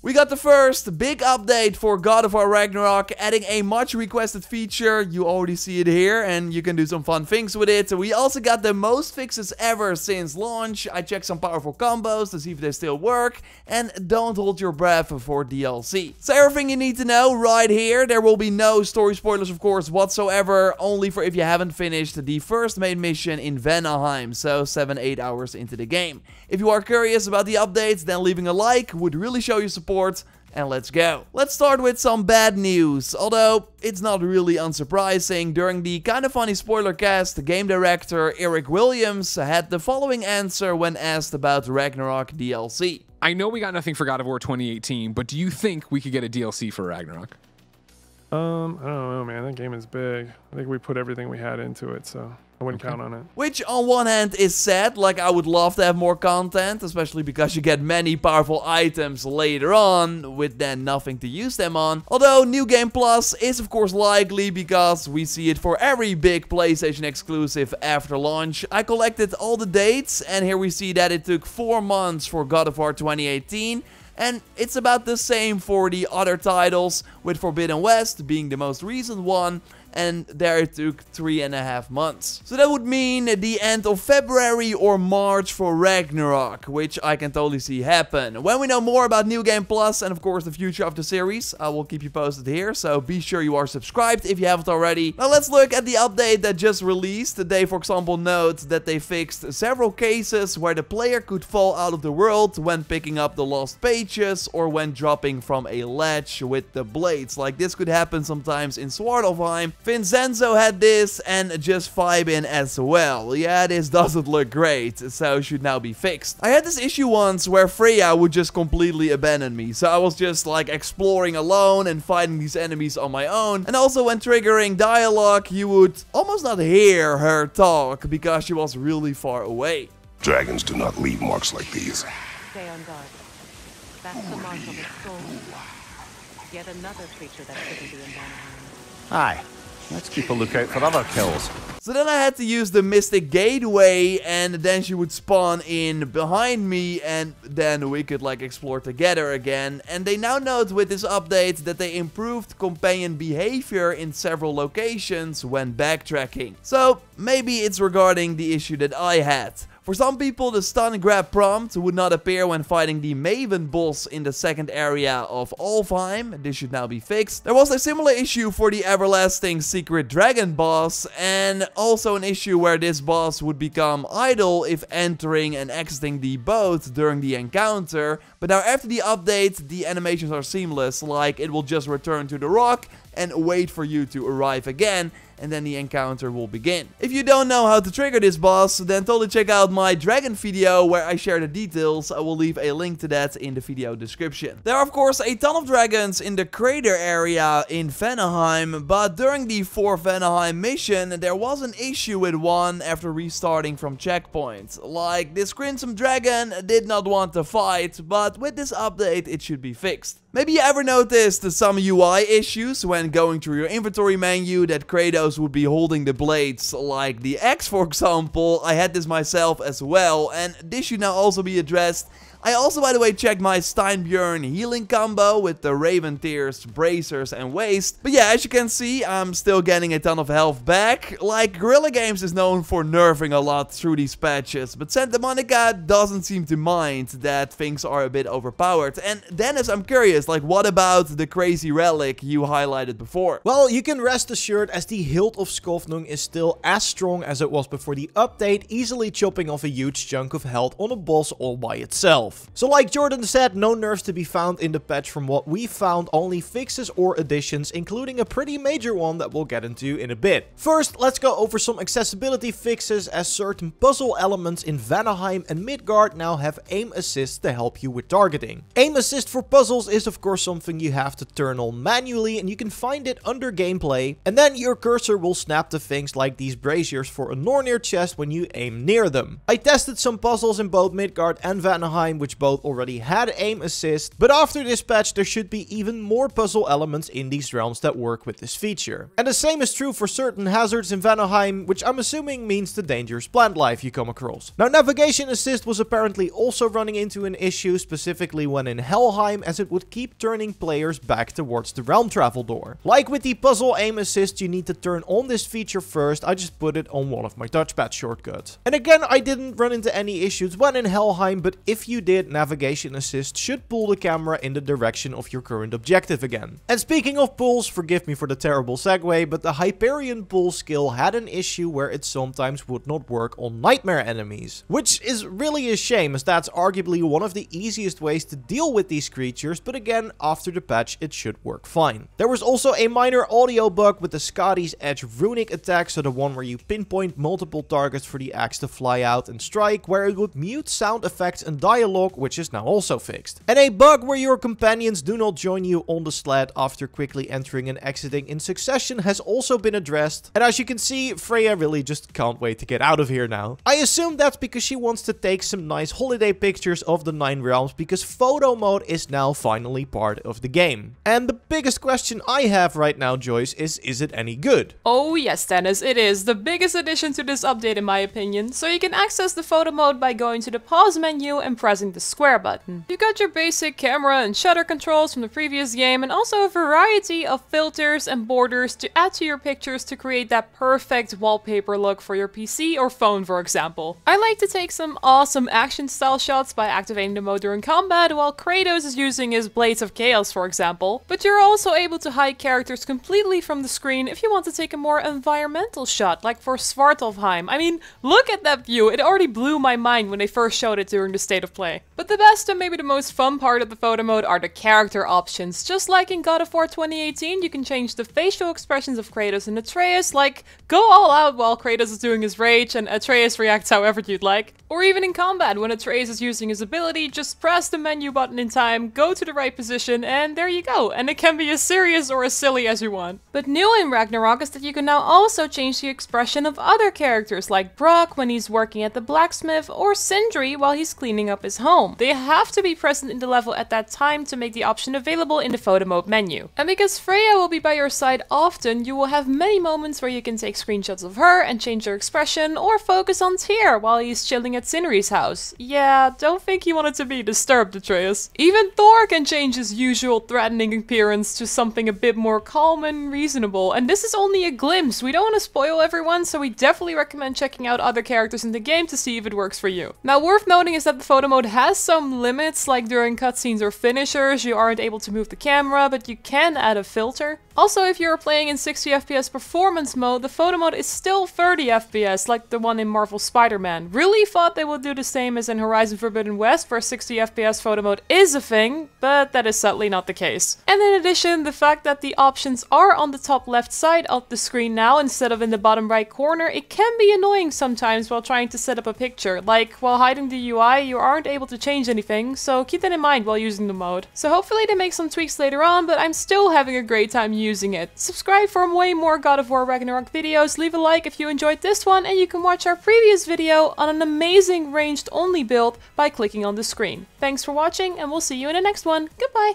We got the first big update for God of War Ragnarok, adding a much requested feature. You already see it here, and you can do some fun things with it. We also got the most fixes ever since launch. I checked some powerful combos to see if they still work, and don't hold your breath for DLC. So everything you need to know right here. There will be no story spoilers, of course, whatsoever, only for if you haven't finished the first main mission in Vanaheim, so 7-8 hours into the game. If you are curious about the updates, then leaving a like would really show your support. And let's go. Let's start with some bad news. Although, it's not really unsurprising. During the kinda funny spoiler cast, the game director Eric Williams had the following answer when asked about Ragnarok DLC. I know we got nothing for God of War 2018, but do you think we could get a DLC for Ragnarok? I don't know, man. That game is big. I think we put everything we had into it, so I wouldn't count on it. Which on one hand is sad, like I would love to have more content, especially because you get many powerful items later on, with then nothing to use them on. Although New Game Plus is of course likely, because we see it for every big PlayStation exclusive after launch. I collected all the dates, and here we see that it took 4 months for God of War 2018. And it's about the same for the other titles, with Forbidden West being the most recent one, and there it took 3.5 months. So that would mean the end of February or March for Ragnarok, which I can totally see happen. When we know more about New Game Plus and of course the future of the series, I will keep you posted here, so be sure you are subscribed if you haven't already. Now let's look at the update that just released. They, for example, note that they fixed several cases where the player could fall out of the world when picking up the lost pages or when dropping from a ledge with the blades. Like this could happen sometimes in Svartalfheim. Vincenzo had this, and just Vibin as well. Yeah, this doesn't look great, so should now be fixed. I had this issue once where Freya would just completely abandon me, so I was just like exploring alone and fighting these enemies on my own. And also when triggering dialogue, you would almost not hear her talk because she was really far away. Dragons do not leave marks like these. Stay on guard. That's the mark of its soul. Yet another creature that shouldn't be in Vanaheim. Aye. Let's keep a lookout for other kills. So then I had to use the Mystic Gateway, and then she would spawn in behind me, and then we could like explore together again. And they now note with this update that they improved companion behavior in several locations when backtracking. So maybe it's regarding the issue that I had. For some people, the stun grab prompt would not appear when fighting the Maven boss in the second area of Alfheim. This should now be fixed. There was a similar issue for the everlasting secret dragon boss, and also an issue where this boss would become idle if entering and exiting the boat during the encounter. But now after the update, the animations are seamless, like it will just return to the rock and wait for you to arrive again, and then the encounter will begin. If you don't know how to trigger this boss, then totally check out my dragon video where I share the details. I will leave a link to that in the video description. There are of course a ton of dragons in the crater area in Vanaheim, but during the 4th Vanaheim mission, there was an issue with one after restarting from checkpoint. Like, this Crimson Dragon did not want to fight, but with this update it should be fixed. Maybe you ever noticed some UI issues when going through your inventory menu that Kratos would be holding the blades, like the axe for example. I had this myself as well, and this should now also be addressed. I also, by the way, checked my Steinbjörn healing combo with the Raven Tears, Bracers, and Waste. But yeah, as you can see, I'm still getting a ton of health back. Like, Guerrilla Games is known for nerfing a lot through these patches, but Santa Monica doesn't seem to mind that things are a bit overpowered. And Dennis, I'm curious, like, what about the crazy relic you highlighted before? Well, you can rest assured as the Hilt of Skofnung is still as strong as it was before the update, easily chopping off a huge chunk of health on a boss all by itself. So like Jordan said, no nerfs to be found in the patch from what we found, only fixes or additions, including a pretty major one that we'll get into in a bit. First, let's go over some accessibility fixes, as certain puzzle elements in Vanaheim and Midgard now have aim assist to help you with targeting. Aim assist for puzzles is of course something you have to turn on manually, and you can find it under gameplay, and then your cursor will snap to things like these braziers for a Nornir chest when you aim near them. I tested some puzzles in both Midgard and Vanaheim which both already had aim assist, but after this patch there should be even more puzzle elements in these realms that work with this feature. And the same is true for certain hazards in Vanaheim, which I'm assuming means the dangerous plant life you come across. Now, navigation assist was apparently also running into an issue, specifically when in Helheim, as it would keep turning players back towards the realm travel door. Like with the puzzle aim assist, you need to turn on this feature first. I just put it on one of my touchpad shortcuts. And again, I didn't run into any issues when in Helheim, but if you did, navigation assist should pull the camera in the direction of your current objective again. And speaking of pulls, forgive me for the terrible segue, but the Hyperion pull skill had an issue where it sometimes would not work on nightmare enemies. Which is really a shame, as that's arguably one of the easiest ways to deal with these creatures, but again, after the patch it should work fine. There was also a minor audio bug with the Skadi's Edge runic attack, so the one where you pinpoint multiple targets for the axe to fly out and strike, where it would mute sound effects and dialogue, which is now also fixed. And a bug where your companions do not join you on the sled after quickly entering and exiting in succession has also been addressed. And as you can see, Freya really just can't wait to get out of here now. I assume that's because she wants to take some nice holiday pictures of the 9 realms, because photo mode is now finally part of the game. And the biggest question I have right now, Joyce, is it any good? Oh yes, Dennis, it is the biggest addition to this update in my opinion. So you can access the photo mode by going to the pause menu and pressing the square button. You got your basic camera and shutter controls from the previous game, and also a variety of filters and borders to add to your pictures to create that perfect wallpaper look for your PC or phone, for example. I like to take some awesome action style shots by activating the mode during combat, while Kratos is using his Blades of Chaos, for example. But you're also able to hide characters completely from the screen if you want to take a more environmental shot, like for Svartalfheim. I mean, look at that view, it already blew my mind when they first showed it during the state of play. But the best and maybe the most fun part of the photo mode are the character options. Just like in God of War 2018, you can change the facial expressions of Kratos and Atreus, like go all out while Kratos is doing his rage and Atreus reacts however you'd like. Or even in combat, when Atreus is using his ability, just press the menu button in time, go to the right position, and there you go. And it can be as serious or as silly as you want. But new in Ragnarok is that you can now also change the expression of other characters, like Brock when he's working at the blacksmith, or Sindri while he's cleaning up his home. They have to be present in the level at that time to make the option available in the photo mode menu. And because Freya will be by your side often, you will have many moments where you can take screenshots of her and change her expression, or focus on Tyr while he's chilling at Sindri's house. Yeah, don't think you want it to be disturbed, Atreus. Even Thor can change his usual threatening appearance to something a bit more calm and reasonable. And this is only a glimpse. We don't want to spoil everyone, so we definitely recommend checking out other characters in the game to see if it works for you. Now, worth noting is that the photo mode has some limits, like during cutscenes or finishers, you aren't able to move the camera, but you can add a filter. Also, if you're playing in 60 FPS performance mode, the photo mode is still 30 FPS, like the one in Marvel's Spider-Man. Really thought they would do the same as in Horizon Forbidden West, where 60 FPS photo mode is a thing, but that is sadly not the case. And in addition, the fact that the options are on the top left side of the screen now instead of in the bottom right corner, it can be annoying sometimes while trying to set up a picture. Like, while hiding the UI, you aren't able to change anything, so keep that in mind while using the mode. So hopefully they make some tweaks later on, but I'm still having a great time using it. Subscribe for way more God of War Ragnarok videos, leave a like if you enjoyed this one, and you can watch our previous video on an amazing ranged only build by clicking on the screen. Thanks for watching, and we'll see you in the next one. Goodbye!